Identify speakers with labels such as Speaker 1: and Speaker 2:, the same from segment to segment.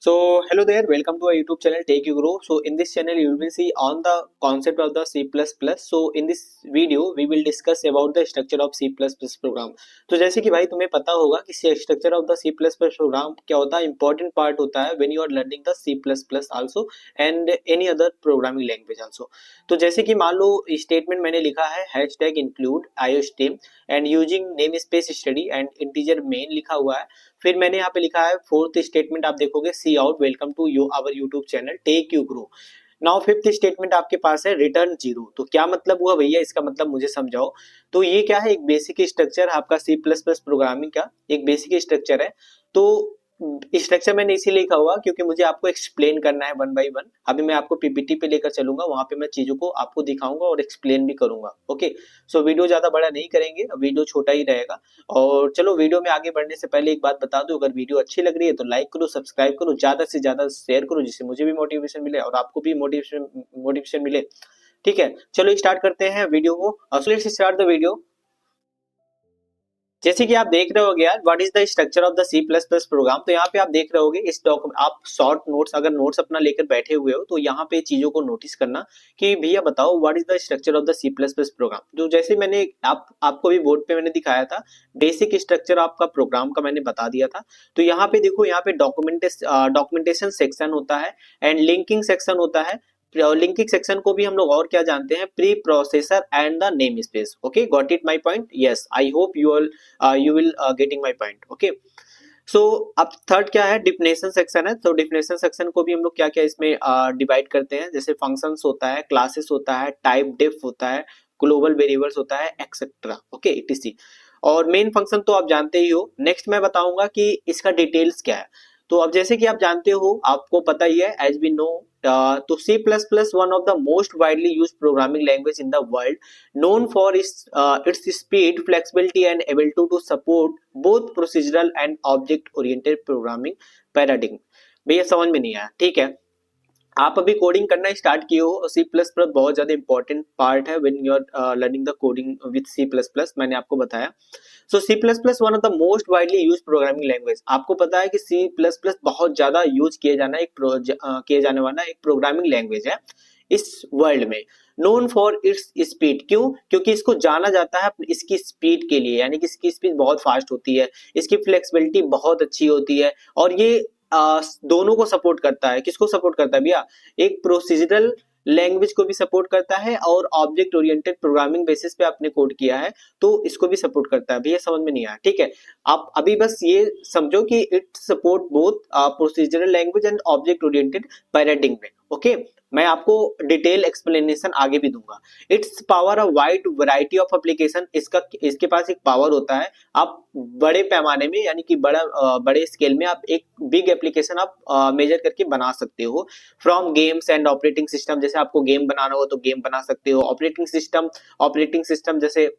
Speaker 1: So hello there, welcome to our YouTube channel Take You Grow. So in this channel you will see on the concept of the C++. So in this video we will discuss about the structure of C++ program. तो जैसे कि भाई तुम्हें पता होगा कि structure of the C++ program क्या होता है, इंपॉर्टेंट पार्ट होता है when you are learning the C++ also and any other programming language also. तो जैसे कि मान लो स्टेटमेंट मैंने लिखा है hashtag include iostream and using name space study and integer main लिखा हुआ है। फिर मैंने यहाँ पे लिखा है फोर्थ स्टेटमेंट, आप देखोगे see out welcome to you our YouTube channel tech you grow. Now fifth statement आपके पास है रिटर्न जीरो। तो क्या मतलब हुआ भैया, इसका मतलब मुझे समझाओ। तो ये क्या है, एक बेसिक स्ट्रक्चर आपका सी प्लस प्लस प्रोग्रामिंग का एक बेसिक स्ट्रक्चर है। तो स्ट्रक्चर मैंने इसीलिए लिखा हुआ क्योंकि मुझे आपको एक्सप्लेन करना है वन बाय वन। अभी मैं आपको पीपीटी पे लेकर चलूंगा, वहां पे मैं चीजों को आपको दिखाऊंगा और एक्सप्लेन भी करूंगा। ओके, सो वीडियो ज्यादा बड़ा नहीं करेंगे, वीडियो छोटा ही रहेगा। और चलो वीडियो में आगे बढ़ने से पहले एक बात बता दूं, अगर वीडियो अच्छी लग रही है तो लाइक करो, सब्सक्राइब करो, ज्यादा से ज्यादा शेयर करो, जिससे मुझे भी मोटिवेशन मिले और आपको भी मोटिवेशन मिले। ठीक है, चलो स्टार्ट करते हैं वीडियो को। So let's start the video. जैसे कि आप देख रहे होगे यार, what is the structure of the C plus plus program. तो यहाँ पे आप देख रहे होगे इस डॉक्यूमेंट, आप शॉर्ट नोट्स अगर नोट्स अपना लेकर बैठे हुए हो तो यहाँ पे चीजों को नोटिस करना कि भैया बताओ what is the structure of the C plus plus program. तो जैसे मैंने आपको भी बोर्ड पे मैंने दिखाया था, बेसिक स्ट्रक्चर आपका प्रोग्राम का मैंने बता दिया था। तो यहाँ पे देखो, यहाँ पे डॉक्यूमेंटेशन सेक्शन होता है एंड लिंकिंग सेक्शन होता है। लिंकिंग सेक्शन को भी हम लोग और क्या जानते हैं, preprocessor and the namespace. Okay, got it my point? Yes, I hope you will getting my point. Okay, so अब थर्ड क्या है, डिफिनेशन सेक्शन है। तो डिफिनेशन सेक्शन को भी हम लोग क्या क्या इसमें डिवाइड करते हैं, जैसे फंक्शंस होता है, क्लासेस होता है, टाइप डिफ होता है, ग्लोबल वेरिएबल्स होता है, एक्सेट्रा। Okay, etc.. और मेन फंक्शन तो आप जानते ही हो। नेक्स्ट मैं बताऊंगा कि इसका डिटेल्स क्या है। तो अब जैसे कि आप जानते हो, आपको पता ही है, एज वी नो, तो C plus plus one of the most widely use programming language in the world, known for its speed, flexibility and ability to support both procedural and object oriented programming paradigm। भैया समझ में नहीं आया? ठीक है, आप अभी कोडिंग करना स्टार्ट किए हो, सी प्लस प्लस बहुत ज्यादा इंपॉर्टेंट पार्ट है when you are learning the coding with C plus plus, मैंने आपको बताया। So C plus plus one of the most widely use programming language. आपको पता है कि सी प्लस प्लस बहुत ज्यादा यूज किए जाने वाला एक प्रोग्रामिंग लैंग्वेज है इस वर्ल्ड में। नोन फॉर इट्स स्पीड, क्यों? क्योंकि इसको जाना जाता है इसकी स्पीड के लिए, यानी कि इसकी स्पीड बहुत फास्ट होती है, इसकी फ्लेक्सिबिलिटी बहुत अच्छी होती है, और ये दोनों को सपोर्ट करता है। किसको सपोर्ट करता है भैया? एक प्रोसीजरल लैंग्वेज को भी सपोर्ट करता है और ऑब्जेक्ट ओरिएंटेड प्रोग्रामिंग बेसिस पे आपने कोड किया है तो इसको भी सपोर्ट करता है। भैया समझ में नहीं आया? ठीक है, आप अभी बस ये समझो कि it support both procedural language and object oriented paradigm में। ओके, मैं आपको डिटेल एक्सप्लेनेशन आगे भी दूंगा। It's power a wide variety of application, इसके पास एक पावर होता है, आप बड़े पैमाने में यानी कि बड़े स्केल में आप एक बिग एप्लीकेशन आप मेजर करके बना सकते हो। From games and operating system, जैसे आपको गेम बनाना हो तो गेम बना सकते हो। ऑपरेटिंग सिस्टम जैसे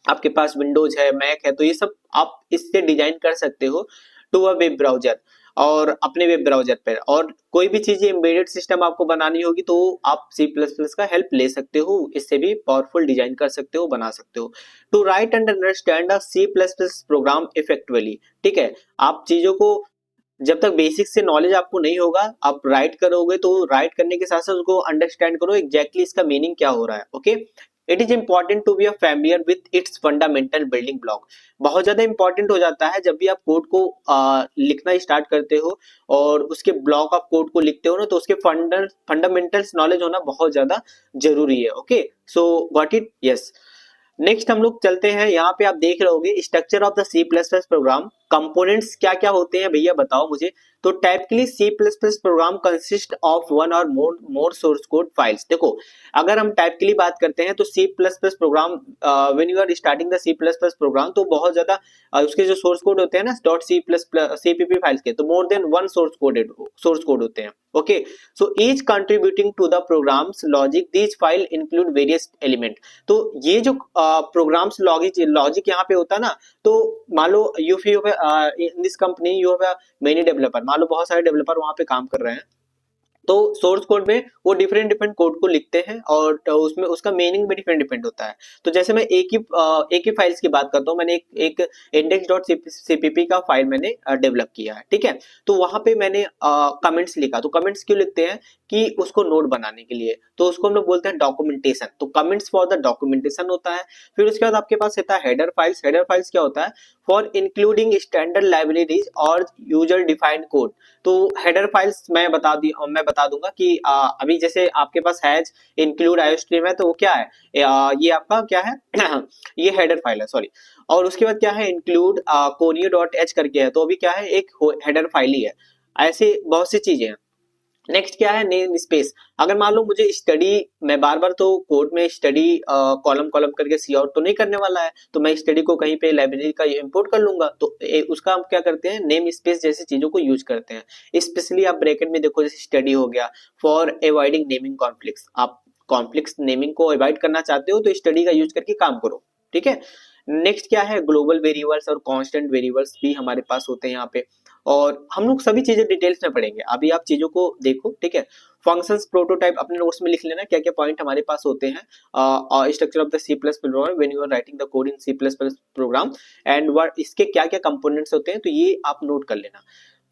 Speaker 1: आपके पास विंडोज है, मैक है, तो ये सब आप इससे डिजाइन कर सकते हो टू अ वेब ब्राउजर, और अपने वेब ब्राउजर पर। और कोई भी चीज एम्बेडेड सिस्टम आपको बनानी होगी तो आप सी प्लस प्लस का हेल्प ले सकते हो, इससे भी पावरफुल डिजाइन कर सकते हो, बना सकते हो। To write and understand a C plus plus program effectively. ठीक है, आप चीजों को जब तक बेसिक से नॉलेज आपको नहीं होगा, आप राइट करोगे तो राइट करने के साथ साथ उसको अंडरस्टैंड करो एग्जैक्टली इसका मीनिंग क्या हो रहा है। Okay, it is important to be a familiar with its fundamental building block. बहुत ज्यादा इंपॉर्टेंट हो जाता है जब भी आप कोड को लिखना स्टार्ट करते हो और उसके ब्लॉक ऑफ कोड को लिखते हो ना, तो उसके फंडामेंटल्स नॉलेज होना बहुत ज्यादा जरूरी है। Okay, so got it? Yes. Next हम लोग चलते हैं, यहाँ पे आप देख रहे होगे structure of the C plus plus program. Components क्या क्या होते हैं भैया बताओ मुझे। तो typically C plus plus program consist of one और मोर सोर्स कोड फाइल्स। देखो, अगर हम टाइपिकली बात करते हैं तो C plus plus program, when you are starting the C plus plus program, तो बहुत ज्यादा उसके जो सोर्स कोड होते हैं ना, dot C plus plus CPP files के, तो more than one source code होते हैं। Okay, so each contributing to the program's logic, these file include various element. तो ये जो प्रोग्राम्स लॉजिक यहाँ पे होता है ना, तो मान लो you in this company you have many developer, मान लो बहुत सारे डेवलपर वहां पे काम कर रहे हैं। तो सोर्स कोड में वो डिफरेंट डिफरेंट कोड को लिखते हैं और तो उसमें उसका मीनिंग भी डिफरेंट डिफरेंट होता है। तो जैसे मैं एक ही फाइल्स की बात करता हूँ, मैंने एक इंडेक्स डॉट सीपीपी का फाइल मैंने डेवलप किया है, ठीक है। तो वहां पे मैंने कमेंट्स लिखा। तो कमेंट्स क्यों लिखते हैं कि उसको नोट बनाने के लिए, तो उसको हम लोग बोलते हैं डॉक्यूमेंटेशन। तो कमेंट्स फॉर द डॉक्यूमेंटेशन होता है। फिर उसके बाद आपके पास रहता है हेडर फाइल्स। हेडर फाइल्स क्या होता है? फॉर इंक्लूडिंग स्टैंडर्ड लाइब्रेरीज और यूजर डिफाइंड कोड। तो हेडर फाइल्स मैं बता दूंगा कि अभी जैसे आपके पास हैज इंक्लूड आईओस्ट्रीम है, तो वो क्या है? ये आपका क्या है? ये हेडर फाइल है, सॉरी। और उसके बाद क्या है? इंक्लूड कोनियो डॉट एच करके है, तो अभी क्या है? एक हेडर फाइल ही है। ऐसे बहुत सी चीजें हैं। नेक्स्ट क्या है? Name space. अगर मान लो मुझे स्टडी, मैं बार बार तो कोड में स्टडी कॉलम कॉलम करके सी आउट तो नहीं करने वाला है, तो मैं स्टडी को कहीं पे लाइब्रेरी का इंपोर्ट कर लूंगा। तो उसका हम क्या करते हैं? नेम स्पेस जैसी चीजों को यूज करते हैं। स्पेशली आप ब्रैकेट में देखो, जैसे स्टडी हो गया, फॉर अवॉइडिंग नेमिंग कॉन्फ्लिक्ट्स। आप कॉन्फ्लिक्ट्स नेमिंग को अवॉइड करना चाहते हो तो स्टडी का यूज करके काम करो, ठीक है। नेक्स्ट क्या है? ग्लोबल वेरिएबल्स और कांस्टेंट वेरिएबल्स भी हमारे पास होते हैं यहाँ पे। और हम लोग सभी चीजें डिटेल्स में पढ़ेंगे, अभी आप चीजों को देखो, ठीक है। फंक्शंस प्रोटोटाइप अपने नोट्स में लिख लेना, क्या क्या पॉइंट हमारे पास होते हैं। Structure of the C plus program when you are writing the code in C plus plus program, and what इसके क्या क्या कंपोनेंट्स होते हैं, तो ये आप नोट कर लेना।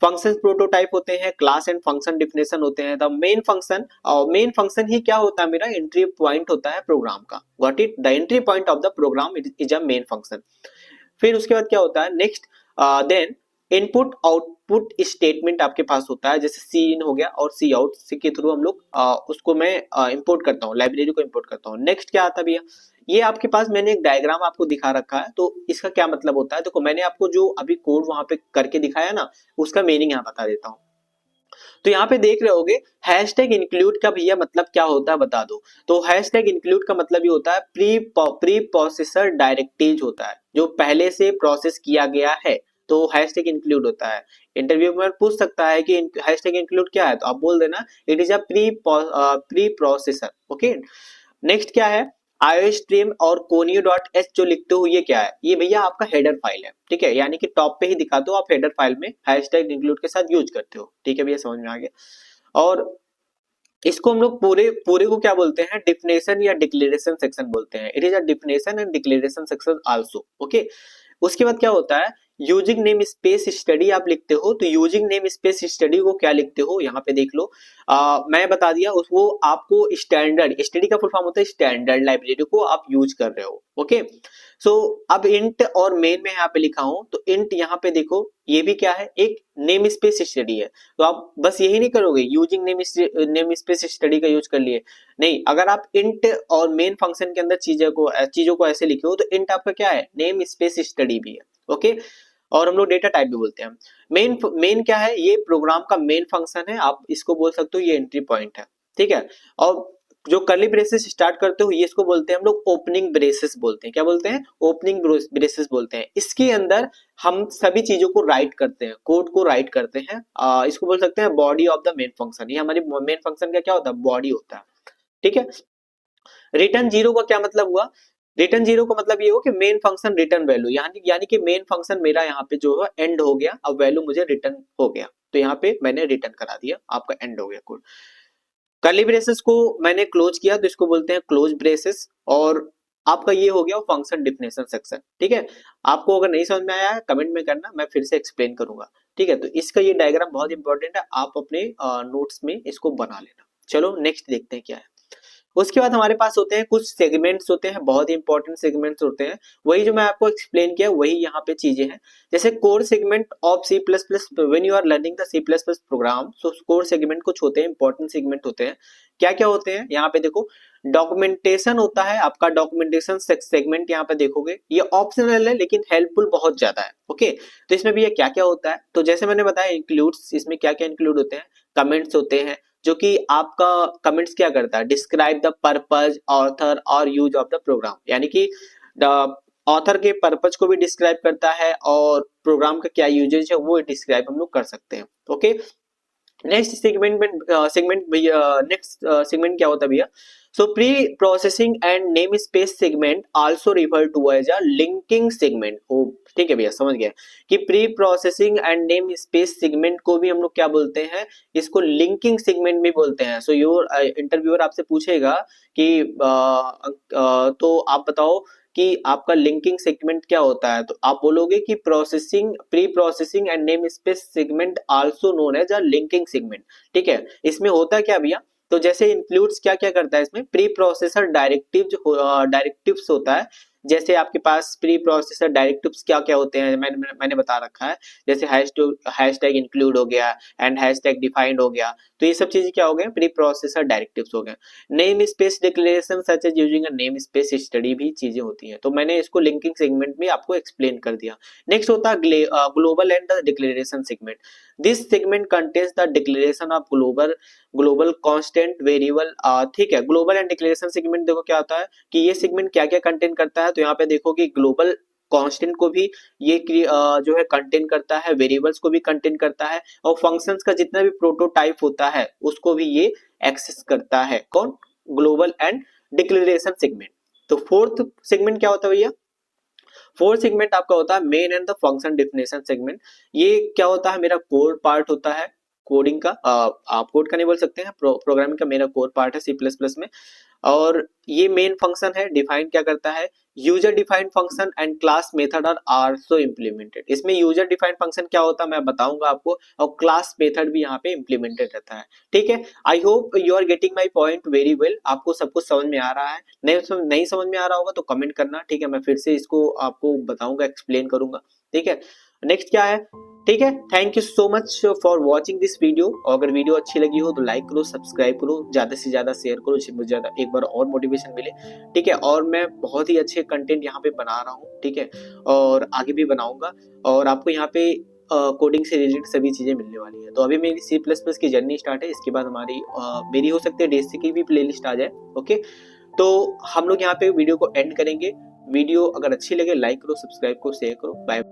Speaker 1: फंक्शंस प्रोटोटाइप होते हैं, क्लास एंड फंक्शन डिफिनेशन होते हैं, द मेन फंक्शन। और मेन फंक्शन ही क्या होता है? मेरा एंट्री पॉइंट होता है प्रोग्राम का। What it the entry point of the program is a main function. फिर उसके बाद क्या होता है? Next then input output statement आपके पास होता है, जैसे सी इन हो गया और सी आउट के थ्रू हम लोग उसको मैं इंपोर्ट करता हूँ, लाइब्रेरी को इंपोर्ट करता हूँ। नेक्स्ट क्या आता है भैया? ये आपके पास मैंने एक डायग्राम आपको दिखा रखा है, तो इसका क्या मतलब होता है? देखो, मैंने आपको जो अभी कोड वहां पे करके दिखाया ना, उसका मीनिंग यहाँ बता देता हूँ। तो यहाँ पे देख रहे होगे, हैशटैग इंक्लूड का भैया मतलब क्या होता है बता दो। तो हैशटैग इंक्लूड का मतलब ये होता है प्री प्रोसेसर डायरेक्टिव होता है, जो पहले से प्रोसेस किया गया है, तो हैशटैग इंक्लूड होता है। इंटरव्यू में पूछ सकता है कि हैशटैग इंक्लूड क्या है, तो आप बोल देना it is a pre processor. Okay. Next क्या है? आईओस्ट्रीम और कोनियो डॉट एच जो लिखते हो, ये क्या है? ये भैया आपका हेडर फाइल है, ठीक है। यानी कि टॉप पे ही दिखा दो, आप हेडर फाइल में हैशटैग इंक्लूड के साथ यूज करते हो, ठीक है भैया, समझ में आ गया। और इसको हम लोग पूरे पूरे को क्या बोलते हैं? डिफिनेशन या डिक्लेरेशन सेक्शन बोलते हैं। It is a definition and declaration section also, okay. उसके बाद क्या होता है? यूजिंग नेम स्पेस स्टडी आप लिखते हो, तो यूजिंग नेम स्पेस स्टडी को क्या लिखते हो? यहाँ पे देख लो, मैं बता दिया उसको आपको। स्टैंडर्ड स्टडी का फुल फॉर्म होता है स्टैंडर्ड लाइब्रेरी को आप यूज कर रहे हो, ओके। सो अब इंट और मेन में यहाँ पे लिखा हूं, तो इंट यहाँ पे देखो, ये भी क्या है? एक नेम स्पेस स्टडी है। तो आप बस यही नहीं करोगे यूजिंग नेम स्पेस स्टडी का यूज कर लिए, नहीं। अगर आप इंट और मेन फंक्शन के अंदर चीजों को ऐसे लिखे हो, तो इंट आपका क्या है? नेम स्पेस स्टडी भी है, ओके। और हम लोग डेटा टाइप भी बोलते हैं। मेन क्या है? ये प्रोग्राम का मेन फंक्शन है, आप इसको बोल सकते हो ये एंट्री पॉइंट है, ठीक है। और जो कर्ली ब्रेसेस स्टार्ट करते हो, ये इसको बोलते हैं हम लोग ओपनिंग ब्रेसेस बोलते हैं। क्या बोलते हैं? ओपनिंग ब्रेसेस बोलते हैं। इसके अंदर हम सभी चीजों को राइट करते हैं, कोड को राइट करते हैं। इसको बोल सकते हैं body of the main function. ये हमारी मेन फंक्शन का क्या होता है? बॉडी होता है, ठीक है। रिटर्न जीरो का क्या मतलब हुआ? रिटर्न जीरो का मतलब ये हो कि मेन फंक्शन रिटर्न वैल्यू, यानी कि मेन फंक्शन मेरा यहाँ पे जो है एंड हो गया, अब वैल्यू मुझे रिटर्न हो गया, तो यहाँ पे मैंने रिटर्न करा दिया, आपका एंड हो गया कोड। कर्ली ब्रेसेस को मैंने क्लोज किया, तो इसको बोलते हैं क्लोज ब्रेसेस। और आपका ये हो गया फंक्शन डिफिनेशन सेक्शन, ठीक है। आपको अगर नहीं समझ में आया है, कमेंट में करना, मैं फिर से एक्सप्लेन करूंगा, ठीक है। तो इसका ये डायग्राम बहुत इंपॉर्टेंट है, आप अपने नोट्स में इसको बना लेना। चलो नेक्स्ट देखते हैं क्या है। उसके बाद हमारे पास होते हैं कुछ सेगमेंट्स होते हैं, बहुत ही इंपॉर्टेंट सेगमेंट्स होते हैं। वही जो मैं आपको एक्सप्लेन किया, वही यहाँ पे चीजें हैं। जैसे core segment of C plus plus, when you are learning the C plus plus program, so core segment कुछ होते हैं, इंपॉर्टेंट सेगमेंट होते हैं। क्या क्या होते हैं? यहाँ पे देखो, डॉक्यूमेंटेशन होता है आपका, डॉक्यूमेंटेशन सेगमेंट यहाँ पे देखोगे, ये ऑप्शनल है लेकिन हेल्पफुल बहुत ज्यादा है, ओके। तो इसमें भी ये क्या क्या होता है? तो जैसे मैंने बताया इंक्लूड्स, इसमें क्या क्या इंक्लूड होते हैं? कमेंट्स होते हैं, जो कि आपका कमेंट्स क्या करता है? डिस्क्राइब द पर्पज, ऑथर और यूज ऑफ द प्रोग्राम, यानी कि ऑथर के पर्पज को भी डिस्क्राइब करता है और प्रोग्राम का क्या यूजेज है वो डिस्क्राइब हम लोग कर सकते हैं, ओके। नेक्स्ट सेगमेंट क्या होता है भैया? So pre-processing and namespace segment also referred to as a linking segment। ओ ठीक है भैया, समझ गया कि pre processing and name space segment को भी हम लोग क्या बोलते हैं, इसको लिंकिंग सेगमेंट भी बोलते हैं। सो योर इंटरव्यूअर आपसे पूछेगा कि तो आप बताओ कि आपका लिंकिंग सेगमेंट क्या होता है, तो आप बोलोगे कि processing pre processing and name space segment also known as a linking segment. ठीक है, इसमें होता क्या भैया, तो जैसे इंक्लूड्स क्या क्या करता है इसमें, प्री प्रोसेसर डायरेक्टिव्स होता है। जैसे आपके पास प्री प्रोसेसर डायरेक्टिव्स क्या क्या होते हैं, मैंने बता रखा है। जैसे हैशटैग इंक्लूड हो गया एंड हैशटैग डिफाइंड हो गया, तो ये सब चीजें क्या हो गए, प्री प्रोसेसर डायरेक्टिव्स हो गए। Name space declaration such as using a name space study भी चीजें होती हैं, तो मैंने इसको लिंकिंग सेगमेंट में आपको एक्सप्लेन कर दिया। नेक्स्ट होता है global and the declaration segment. This segment contains the declaration of global constant variable. ठीक है, ग्लोबल एंड डिक्लेरेशन सेगमेंट देखो क्या होता है कि ये सेगमेंट क्या क्या कंटेन करता है, तो यहाँ पे देखो कि ग्लोबल कांस्टेंट को भी ये जो है कंटेन करता है, वेरिएबल्स को भी कंटेन करता है, और फंक्शंस का जितना भी प्रोटोटाइप होता है उसको भी ये एक्सेस करता है। कौन? Global and declaration segment. तो फोर्थ सेगमेंट क्या होता है भैया, फोर्थ सेगमेंट आपका होता है main and the function definition segment. ये क्या होता है, मेरा कोर पार्ट होता है कोडिंग का। आप कोड का नहीं बोल सकते हैं, प्रोग्रामिंग का मेरा कोर पार्ट है सी प्लस प्लस में। और ये मेन फंक्शन है, डिफाइन क्या करता है, user defined function and class method are also implemented. इसमें यूजर डिफाइंड फंक्शन क्या होता है मैं बताऊंगा आपको, और क्लास मेथड भी यहाँ पे इम्प्लीमेंटेड रहता है। ठीक है, I hope you are getting my point very well. आपको सब कुछ समझ में आ रहा है, नहीं समझ में आ रहा होगा तो कमेंट करना। ठीक है, मैं फिर से इसको आपको बताऊंगा, एक्सप्लेन करूंगा। ठीक है, नेक्स्ट क्या है, ठीक है, thank you so much for watching this video. अगर वीडियो अच्छी लगी हो तो लाइक करो, सब्सक्राइब करो, ज्यादा से ज्यादा शेयर करो, जिससे मुझे ज्यादा एक बार और मोटिवेशन मिले। ठीक है, और मैं बहुत ही अच्छे कंटेंट यहाँ पे बना रहा हूँ। ठीक है, और आगे भी बनाऊंगा, और आपको यहाँ पे कोडिंग से रिलेटेड सभी चीजें मिलने वाली है। तो अभी मेरी सी प्लस प्लस की जर्नी स्टार्ट है, इसके बाद हमारी मेरी हो सकती है डेसी की भी प्लेलिस्ट आ जाए। ओके, तो हम लोग यहाँ पे वीडियो को एंड करेंगे। वीडियो अगर अच्छी लगे लाइक करो, सब्सक्राइब करो, शेयर करो। बाय।